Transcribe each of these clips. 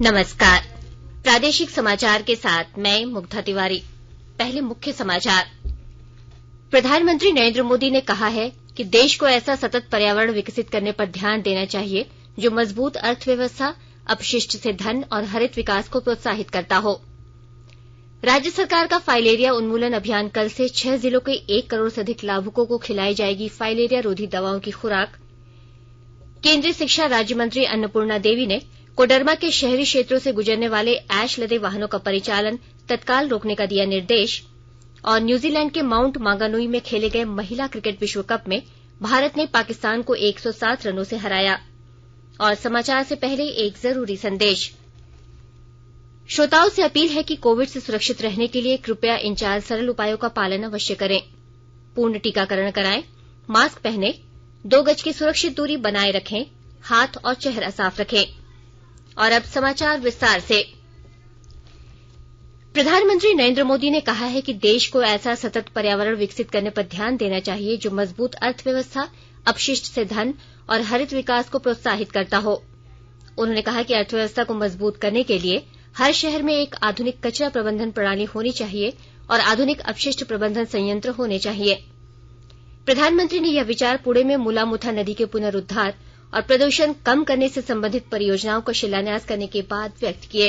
नमस्कार। प्रादेशिक समाचार के साथ मैं मुग्धा तिवारी। पहले मुख्य समाचार। प्रधानमंत्री नरेंद्र मोदी ने कहा है कि देश को ऐसा सतत पर्यावरण विकसित करने पर ध्यान देना चाहिए जो मजबूत अर्थव्यवस्था, अपशिष्ट से धन और हरित विकास को प्रोत्साहित करता हो। राज्य सरकार का फाइलेरिया उन्मूलन अभियान कल से 6 जिलों के 1 करोड़ से अधिक लाभुकों को खिलाई जाएगी फाइलेरिया रोधी दवाओं की खुराक। केंद्रीय शिक्षा राज्य मंत्री अन्नपूर्णा देवी ने कोडरमा के शहरी क्षेत्रों से गुजरने वाले ऐश लदे वाहनों का परिचालन तत्काल रोकने का दिया निर्देश। और न्यूजीलैंड के माउंट मांगानुई में खेले गए महिला क्रिकेट विश्व कप में भारत ने पाकिस्तान को 107 रनों से हराया। और समाचार से पहले एक जरूरी संदेश। श्रोताओं से अपील है कि कोविड से सुरक्षित रहने के लिए कृपया इन 4 सरल उपायों का पालन अवश्य करें। पूर्ण टीकाकरण कराएं, मास्क पहनें, 2 गज की सुरक्षित दूरी बनाए रखें, हाथ और चेहरा साफ रखें। और अब समाचार विस्तार से। प्रधानमंत्री नरेंद्र मोदी ने कहा है कि देश को ऐसा सतत पर्यावरण विकसित करने पर ध्यान देना चाहिए जो मजबूत अर्थव्यवस्था, अपशिष्ट से धन और हरित विकास को प्रोत्साहित करता हो। उन्होंने कहा कि अर्थव्यवस्था को मजबूत करने के लिए हर शहर में एक आधुनिक कचरा प्रबंधन प्रणाली होनी चाहिए और आधुनिक अपशिष्ट प्रबंधन संयंत्र होने चाहिए। प्रधानमंत्री ने यह विचार पुणे में मुलामुथा नदी के पुनरुद्धार और प्रदूषण कम करने से संबंधित परियोजनाओं का शिलान्यास करने के बाद व्यक्त किए।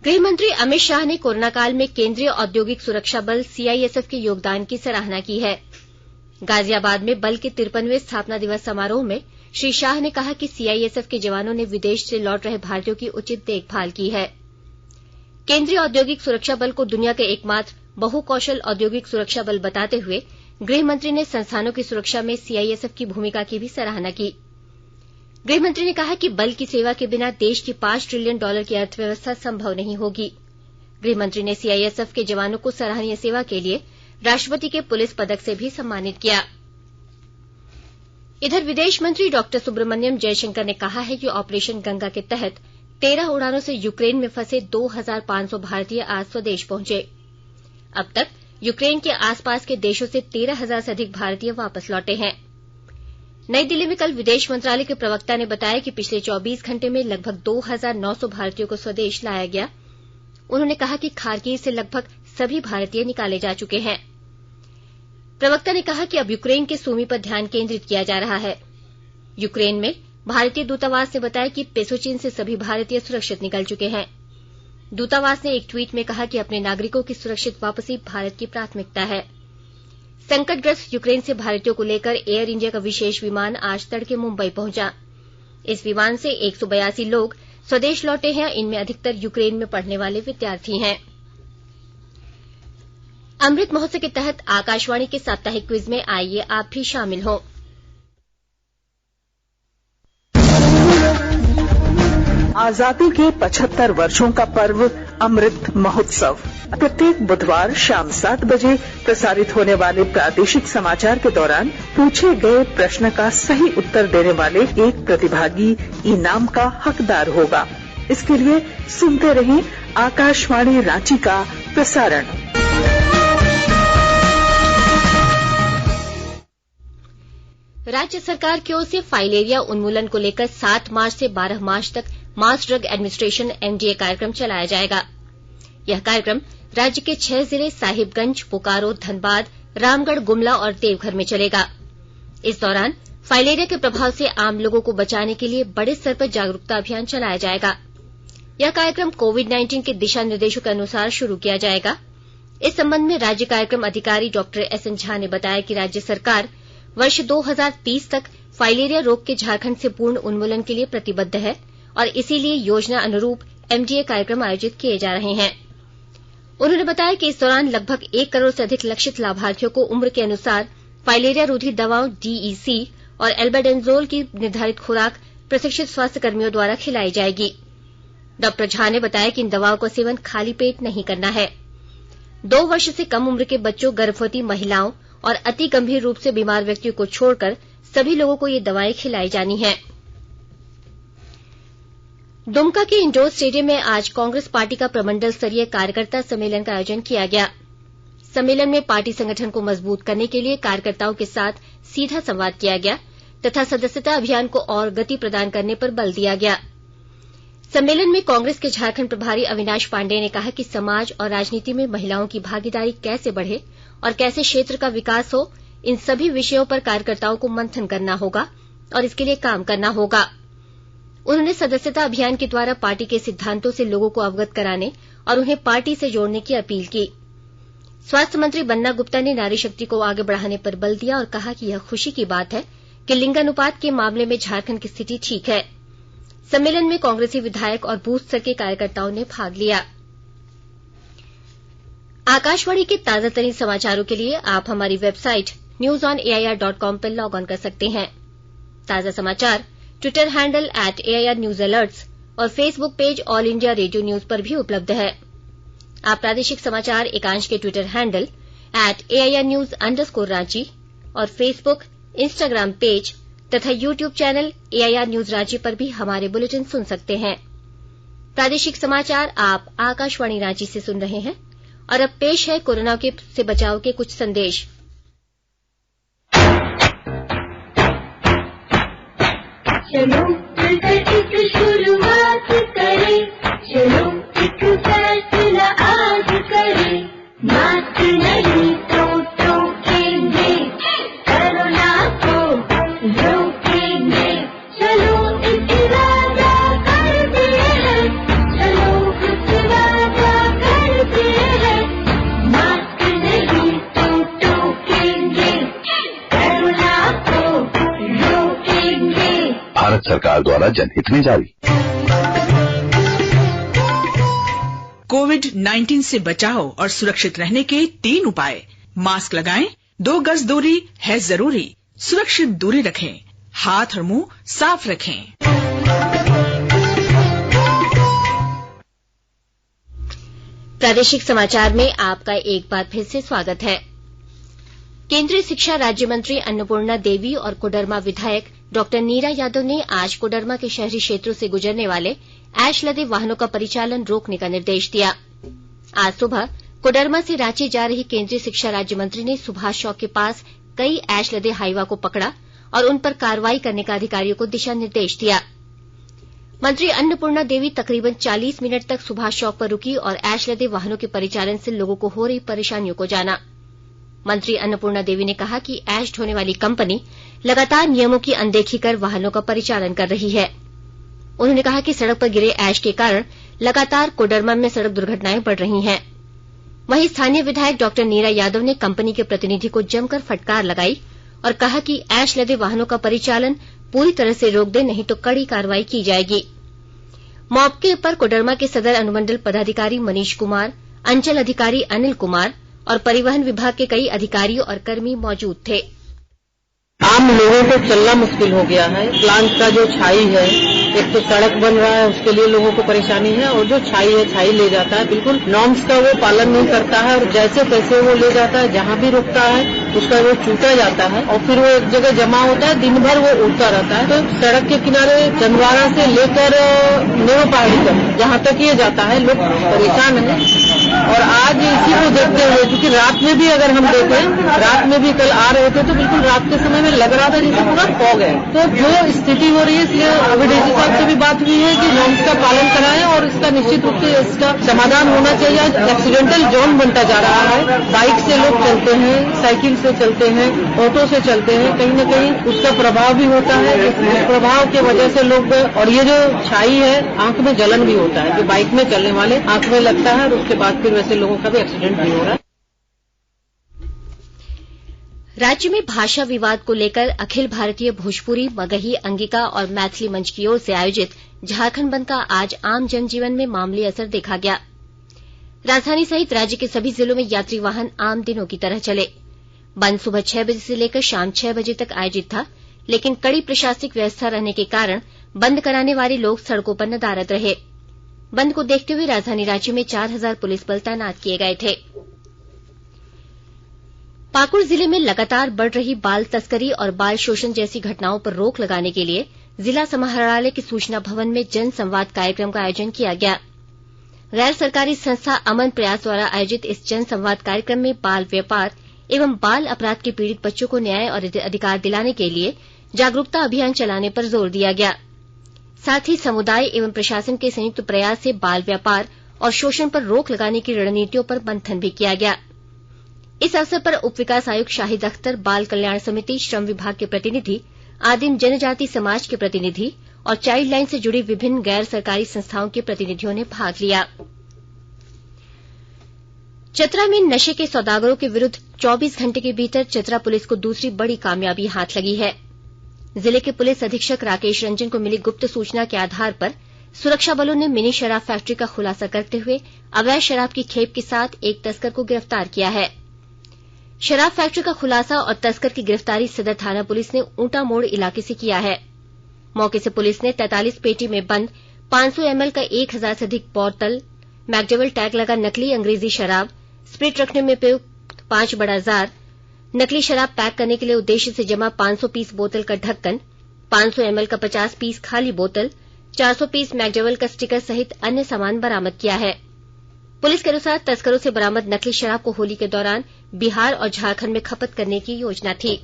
गृहमंत्री अमित शाह ने कोरोना काल में केंद्रीय औद्योगिक सुरक्षा बल सीआईएसएफ के योगदान की सराहना की है। गाजियाबाद में बल के 53वें स्थापना दिवस समारोह में श्री शाह ने कहा कि सीआईएसएफ के जवानों ने विदेश से लौट रहे भारतीयों की उचित देखभाल की है। केंद्रीय औद्योगिक सुरक्षा बल को दुनिया के एकमात्र बहुकौशल औद्योगिक सुरक्षा बल बताते हुए गृहमंत्री ने संस्थानों की सुरक्षा में सीआईएसएफ की भूमिका की भी सराहना की। गृहमंत्री ने कहा कि बल की सेवा के बिना देश की $5 ट्रिलियन की अर्थव्यवस्था संभव नहीं होगी। गृहमंत्री ने सीआईएसएफ के जवानों को सराहनीय सेवा के लिए राष्ट्रपति के पुलिस पदक से भी सम्मानित किया। इधर विदेश मंत्री डॉक्टर सुब्रमण्यम जयशंकर ने कहा है कि ऑपरेशन गंगा के तहत 13 उड़ानों से यूक्रेन में फंसे 2500 भारतीय आज स्वदेश पहुंचे। अब तक यूक्रेन के आसपास के देशों से 13,000 से अधिक भारतीय वापस लौटे हैं। नई दिल्ली में कल विदेश मंत्रालय के प्रवक्ता ने बताया कि पिछले 24 घंटे में लगभग 2,900 भारतीयों को स्वदेश लाया गया। उन्होंने कहा कि खारकीर से लगभग सभी भारतीय निकाले जा चुके हैं। प्रवक्ता ने कहा कि अब यूक्रेन के सूमी पर ध्यान केंद्रित किया जा रहा है। यूक्रेन में भारतीय दूतावास ने बताया कि पेसोचिन से सभी भारतीय सुरक्षित निकल चुके हैं। दूतावास ने एक ट्वीट में कहा कि अपने नागरिकों की सुरक्षित वापसी भारत की प्राथमिकता है। संकटग्रस्त यूक्रेन से भारतीयों को लेकर एयर इंडिया का विशेष विमान आज तड़के मुंबई पहुंचा। इस विमान से 182 लोग स्वदेश लौटे हैं। इनमें अधिकतर यूक्रेन में पढ़ने वाले विद्यार्थी हैं। अमृत महोत्सव के तहत आकाशवाणी के साप्ताहिक क्विज में आइए आप भी शामिल हों। आजादी के 75 वर्षों का पर्व अमृत महोत्सव प्रत्येक बुधवार शाम 7 बजे प्रसारित होने वाले प्रादेशिक समाचार के दौरान पूछे गए प्रश्न का सही उत्तर देने वाले एक प्रतिभागी इनाम का हकदार होगा। इसके लिए सुनते रहें आकाशवाणी रांची का प्रसारण। राज्य सरकार की ओर से फाइलेरिया उन्मूलन को लेकर 7 मार्च से 12 मार्च तक मास ड्रग एडमिनिस्ट्रेशन एमडीए कार्यक्रम चलाया जाएगा। यह कार्यक्रम राज्य के 6 जिले साहिबगंज, बोकारो, धनबाद, रामगढ़, गुमला और देवघर में चलेगा। इस दौरान फाइलेरिया के प्रभाव से आम लोगों को बचाने के लिए बड़े स्तर पर जागरूकता अभियान चलाया जाएगा। यह कार्यक्रम कोविड-19 के दिशा निर्देशों के अनुसार शुरू किया जाएगा। इस संबंध में राज्य कार्यक्रम अधिकारी डॉक्टर एसएन झा ने बताया कि राज्य सरकार वर्ष 2030 तक फाइलेरिया रोग के झारखंड से पूर्ण उन्मूलन के लिए प्रतिबद्ध है और इसीलिए योजना अनुरूप एमडीए कार्यक्रम आयोजित किए जा रहे हैं। उन्होंने बताया कि इस दौरान लगभग 1 करोड़ से अधिक लक्षित लाभार्थियों को उम्र के अनुसार फाइलेरिया रोधी दवाओं डीईसी और एल्बेंडाजोल की निर्धारित खुराक प्रशिक्षित स्वास्थ्य कर्मियों द्वारा खिलाई जाएगी। डॉक्टर झा ने बताया कि इन दवाओं का सेवन खाली पेट नहीं करना है। 2 वर्ष से कम उम्र के बच्चों, गर्भवती महिलाओं और अति गंभीर रूप से बीमार व्यक्तियों को छोड़कर सभी लोगों को ये दवाएं खिलाई जानी है। दुमका के इंडोर स्टेडियम में आज कांग्रेस पार्टी का प्रमंडल स्तरीय कार्यकर्ता सम्मेलन का आयोजन किया गया। सम्मेलन में पार्टी संगठन को मजबूत करने के लिए कार्यकर्ताओं के साथ सीधा संवाद किया गया तथा सदस्यता अभियान को और गति प्रदान करने पर बल दिया गया। सम्मेलन में कांग्रेस के झारखंड प्रभारी अविनाश पांडेय ने कहा कि समाज और राजनीति में महिलाओं की भागीदारी कैसे बढ़े और कैसे क्षेत्र का विकास हो, इन सभी विषयों पर कार्यकर्ताओं को मंथन करना होगा और इसके लिए काम करना होगा। उन्होंने सदस्यता अभियान के द्वारा पार्टी के सिद्धांतों से लोगों को अवगत कराने और उन्हें पार्टी से जोड़ने की अपील की। स्वास्थ्य मंत्री बन्ना गुप्ता ने नारी शक्ति को आगे बढ़ाने पर बल दिया और कहा कि यह खुशी की बात है कि लिंगानुपात के मामले में झारखंड की स्थिति ठीक है। सम्मेलन में कांग्रेसी विधायक और बूथ स्तर के कार्यकर्ताओं ने भाग लिया। आकाशवाणी के ताजातरीन समाचारों के लिए आप हमारी वेबसाइट newsonair.com पर लॉग ऑन कर सकते हैं। ताजा समाचार ट्विटर हैंडल @AIRNewsAlerts और Facebook page all India radio news पर भी उपलब्ध है। आप प्रादेशिक समाचार एकांश के ट्विटर हैंडल @AIRNews_रांची और फेसबुक, इंस्टाग्राम पेज तथा YouTube channel AIR news Ranchi पर भी हमारे बुलेटिन सुन सकते हैं। प्रादेशिक समाचार आप आकाशवाणी रांची से सुन रहे हैं और अब पेश है कोरोना से बचाव के कुछ संदेश। चलो मिलकर एक शुरुआत करें, चलो एक फैसला आज करें, मास्क नहीं तो टोकेंगे, कोरोना को रोकेंगे, चलो एक वादा करते हैं, चलो एक वादा करते हैं, मास्क नहीं तो टोकेंगे, कोरोना को रोकेंगे। भारत सरकार द्वारा जनहित में जारी। कोविड-19 से बचाव और सुरक्षित रहने के 3 उपाय। मास्क लगाएं, 2 गज दूरी है जरूरी, सुरक्षित दूरी रखें, हाथ और मुंह साफ रखें। प्रादेशिक समाचार में आपका एक बार फिर से स्वागत है। केंद्रीय शिक्षा राज्य मंत्री अन्नपूर्णा देवी और कोडरमा विधायक डॉक्टर नीरा यादव ने आज कोडरमा के शहरी क्षेत्रों से गुजरने वाले ऐश लदे वाहनों का परिचालन रोकने का निर्देश दिया। आज सुबह कोडरमा से रांची जा रही केंद्रीय शिक्षा राज्य मंत्री ने सुभाष चौक के पास कई ऐश लदे हाईवा को पकड़ा और उन पर कार्रवाई करने का अधिकारियों को दिशा निर्देश दिया। मंत्री अन्नपूर्णा देवी तकरीबन 40 मिनट तक सुभाष चौक पर रुकी और ऐश लदे वाहनों के परिचालन से लोगों को हो रही परेशानियों को जाना। मंत्री अन्नपूर्णा देवी ने कहा कि ऐश ढोने वाली कंपनी लगातार नियमों की अनदेखी कर वाहनों का परिचालन कर रही है। उन्होंने कहा कि सड़क पर गिरे ऐश के कारण लगातार कोडरमा में सड़क दुर्घटनाएं बढ़ रही हैं। वहीं स्थानीय विधायक डॉक्टर नीरा यादव ने कंपनी के प्रतिनिधि को जमकर फटकार लगाई और कहा कि ऐश लदे वाहनों का परिचालन पूरी तरह से रोक दे, नहीं तो कड़ी कार्रवाई की जाएगी। मौके पर कोडरमा के सदर अनुमंडल पदाधिकारी मनीष कुमार, अंचल अधिकारी अनिल कुमार और परिवहन विभाग के कई अधिकारी और कर्मी मौजूद थे। आम लोगों को चलना मुश्किल हो गया है। प्लांट का जो छाई है, एक तो सड़क बन रहा है, उसके लिए लोगों को परेशानी है, और जो छाई है, छाई ले जाता है, बिल्कुल नॉर्म्स का वो पालन नहीं करता है और जैसे तैसे वो ले जाता है। जहाँ भी रुकता है उसका वो चूटा जाता है और फिर वो एक जगह जमा होता है, दिन भर वो उड़ता रहता है। तो सड़क के किनारे चंदवाड़ा से लेकर नेवा पहाड़ी तक जहाँ तक ये जाता है, लोग परेशान है। और आज इसी को देखते हुए, क्योंकि रात में भी अगर हम देखें, रात में भी कल आ रहे थे तो बिल्कुल रात के समय में लग रहा था जैसे पूरा फॉग है। तो जो स्थिति हो रही है, इसलिए अविडेजी साहब से भी बात हुई है कि नॉर्म्स का पालन कराएं और इसका निश्चित रूप से इसका समाधान होना चाहिए। एक्सीडेंटल जोन बनता जा रहा है। बाइक से लोग चलते हैं, साइकिल से चलते हैं, ऑटो से चलते हैं, कहीं न कहीं उसका प्रभाव भी होता है। उस प्रभाव की वजह से लोग, और ये जो छाई है, आंख में जलन भी होता है, जो बाइक में चलने वाले आंख में लगता है और उसके बाद फिर वैसे लोगों का भी एक्सीडेंट भी हो रहा है। राज्य में भाषा विवाद को लेकर अखिल भारतीय भोजपुरी, मगही, अंगिका और मैथिली मंच की ओर से आयोजित झारखंड बंद का आज आम जनजीवन में मामूली असर देखा गया। राजधानी सहित राज्य के सभी जिलों में यात्री वाहन आम दिनों की तरह चले। बंद सुबह 6 बजे से लेकर शाम 6 बजे तक आयोजित था, लेकिन कड़ी प्रशासनिक व्यवस्था रहने के कारण बंद कराने वाले लोग सड़कों पर नदारद रहे। बंद को देखते हुए राजधानी रांची में 4000 पुलिस बल तैनात किए गए थे। पाकुड़ जिले में लगातार बढ़ रही बाल तस्करी और बाल शोषण जैसी घटनाओं पर रोक लगाने के लिए जिला समाहरणालय के सूचना भवन में जन संवाद कार्यक्रम का आयोजन किया गया। गैर सरकारी संस्था अमन प्रयास द्वारा आयोजित इस जन संवाद कार्यक्रम में बाल व्यापार एवं बाल अपराध के पीड़ित बच्चों को न्याय और अधिकार दिलाने के लिए जागरूकता अभियान चलाने पर जोर दिया गया। साथ ही समुदाय एवं प्रशासन के संयुक्त प्रयास से बाल व्यापार और शोषण पर रोक लगाने की रणनीतियों पर मंथन भी किया गया। इस अवसर पर उप विकास आयुक्त शाहिद अख्तर, बाल कल्याण समिति, श्रम विभाग के प्रतिनिधि, आदिम जनजाति समाज के प्रतिनिधि और चाइल्ड लाइन से जुड़ी विभिन्न गैर सरकारी संस्थाओं के प्रतिनिधियों ने भाग लिया। चतरा में नशे के सौदागरों के विरुद्ध 24 घंटे के भीतर चतरा पुलिस को दूसरी बड़ी कामयाबी हाथ लगी है। जिले के पुलिस अधीक्षक राकेश रंजन को मिली गुप्त सूचना के आधार पर सुरक्षा बलों ने मिनी शराब फैक्ट्री का खुलासा करते हुए अवैध शराब की खेप के साथ एक तस्कर को गिरफ्तार किया है। शराब फैक्ट्री का खुलासा और तस्कर की गिरफ्तारी सदर थाना पुलिस ने ऊंटा मोड़ इलाके से किया है। मौके से पुलिस ने 43 पेटी में बंद 500 ml का 1000 से अधिक बोतल, मैकडबल टैग लगा नकली अंग्रेजी शराब, स्प्रिट रखने में प्रयुक्त 5 बड़ा जार, नकली शराब पैक करने के लिए उद्देश्य से जमा 500 पीस बोतल का ढक्कन, 500 ml का 50 पीस खाली बोतल, 400 पीस मैकडबल का स्टिकर सहित अन्य सामान बरामद किया है। पुलिस के अनुसार तस्करों से बरामद नकली शराब को होली के दौरान बिहार और झारखंड में खपत करने की योजना थी।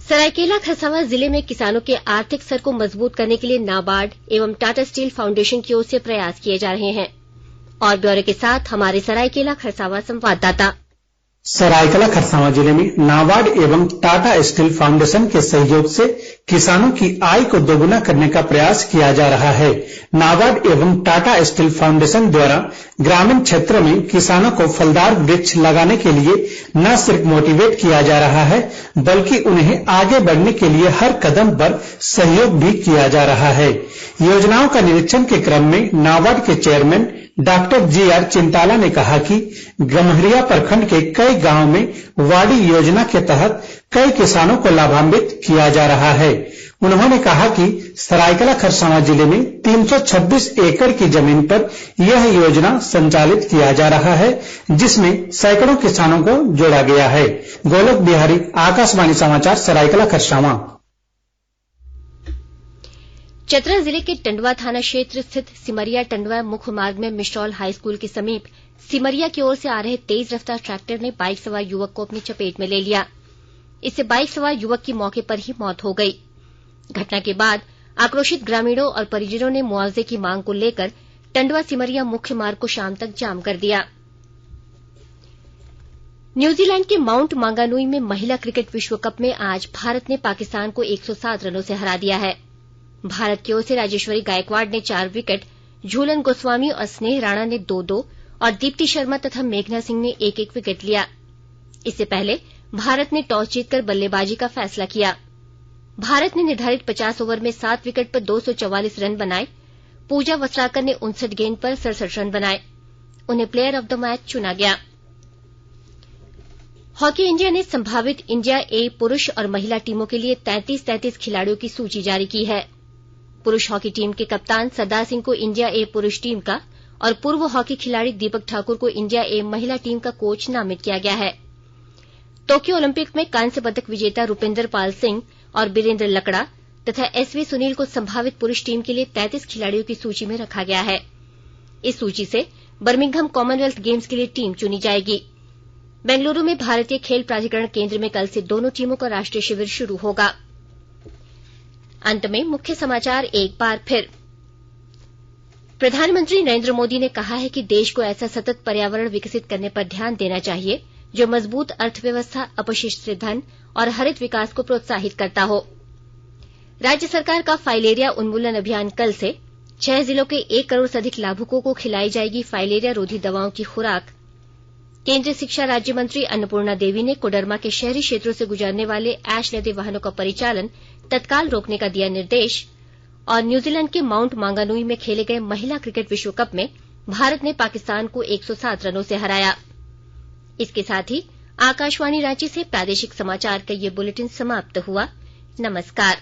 सरायकेला खरसावां जिले में किसानों के आर्थिक स्तर को मजबूत करने के लिए नाबार्ड एवं टाटा स्टील फाउंडेशन की ओर से प्रयास किए जा रहे हैं। और ब्यौरे के साथ हमारे सरायकेला खरसावां संवाददाता। सरायकेला खरसावां जिले में नाबार्ड एवं टाटा स्टील फाउंडेशन के सहयोग से किसानों की आय को दोगुना करने का प्रयास किया जा रहा है। नाबार्ड एवं टाटा स्टील फाउंडेशन द्वारा ग्रामीण क्षेत्रों में किसानों को फलदार वृक्ष लगाने के लिए न सिर्फ मोटिवेट किया जा रहा है, बल्कि उन्हें आगे बढ़ने के लिए हर कदम पर सहयोग भी किया जा रहा है। योजनाओं का निरीक्षण के क्रम में नाबार्ड के चेयरमैन डॉक्टर जी.आर. चिंताला ने कहा कि गम्हरिया प्रखंड के कई गांव में वाड़ी योजना के तहत कई किसानों को लाभान्वित किया जा रहा है। उन्होंने कहा कि सरायकेला खरसावां जिले में 326 एकड़ की जमीन पर यह योजना संचालित किया जा रहा है, जिसमें सैकड़ों किसानों को जोड़ा गया है। गोलक बिहारी, आकाशवाणी समाचार, सरायकेला खरसावां। चतरा जिले के टंडवा थाना क्षेत्र स्थित सिमरिया टंडवा मुख्य मार्ग में मिश्रौल हाई स्कूल के समीप सिमरिया की ओर से आ रहे तेज रफ्तार ट्रैक्टर ने बाइक सवार युवक को अपनी चपेट में ले लिया। इससे बाइक सवार युवक की मौके पर ही मौत हो गई। घटना के बाद आक्रोशित ग्रामीणों और परिजनों ने मुआवजे की मांग को लेकर टंडवा सिमरिया मुख्य मार्ग को शाम तक जाम कर दिया। न्यूजीलैंड के माउंट मांगानुई में महिला क्रिकेट विश्व कप में आज भारत ने पाकिस्तान को 107 रनों से हरा दिया है। भारत की ओर से राजेश्वरी गायकवाड़ ने 4 विकेट, झूलन गोस्वामी और स्नेह राणा ने 2-2 और दीप्ति शर्मा तथा मेघना सिंह ने 1-1 विकेट लिया। इससे पहले भारत ने टॉस जीतकर बल्लेबाजी का फैसला किया। भारत ने निर्धारित 50 ओवर में 7 विकेट पर 244 रन बनाए। पूजा वस्त्राकर ने 59 गेंद पर 67 रन बनाए। उन्हें प्लेयर ऑफ द मैच चुना गया। हॉकी इंडिया ने संभावित इंडिया ए पुरुष और महिला टीमों के लिए 33 खिलाड़ियों की सूची जारी की है। पुरुष हॉकी टीम के कप्तान सरदार सिंह को इंडिया ए पुरुष टीम का और पूर्व हॉकी खिलाड़ी दीपक ठाकुर को इंडिया ए महिला टीम का कोच नामित किया गया है। टोक्यो ओलंपिक में कांस्य पदक विजेता रुपिंदर पाल सिंह और बीरेंद्र लकड़ा तथा एसवी सुनील को संभावित पुरुष टीम के लिए 33 खिलाड़ियों की सूची में रखा गया है। इस सूची से बर्मिंघम कॉमनवेल्थ गेम्स के लिए टीम चुनी जाएगी। बेंगलुरु में भारतीय खेल प्राधिकरण केंद्र में कल से दोनों टीमों का राष्ट्रीय शिविर शुरू होगा। अंत में मुख्य समाचार एक बार फिर। प्रधानमंत्री नरेंद्र मोदी ने कहा है कि देश को ऐसा सतत पर्यावरण विकसित करने पर ध्यान देना चाहिए जो मजबूत अर्थव्यवस्था, अपशिष्ट धन और हरित विकास को प्रोत्साहित करता हो। राज्य सरकार का फाइलेरिया उन्मूलन अभियान कल से 6 जिलों के 1 करोड़ से अधिक लाभुकों को खिलाई जाएगी फाइलेरिया रोधी दवाओं की खुराक। केंद्रीय शिक्षा राज्य मंत्री अन्नपूर्णा देवी ने कोडरमा के शहरी क्षेत्रों से गुजरने वाले ऐश लदे वाहनों का परिचालन तत्काल रोकने का दिया निर्देश। और न्यूजीलैंड के माउंट मांगानुई में खेले गए महिला क्रिकेट विश्व कप में भारत ने पाकिस्तान को 107 रनों से हराया। इसके साथ ही आकाशवाणी रांची से प्रादेशिक समाचार का ये बुलेटिन समाप्त हुआ। नमस्कार।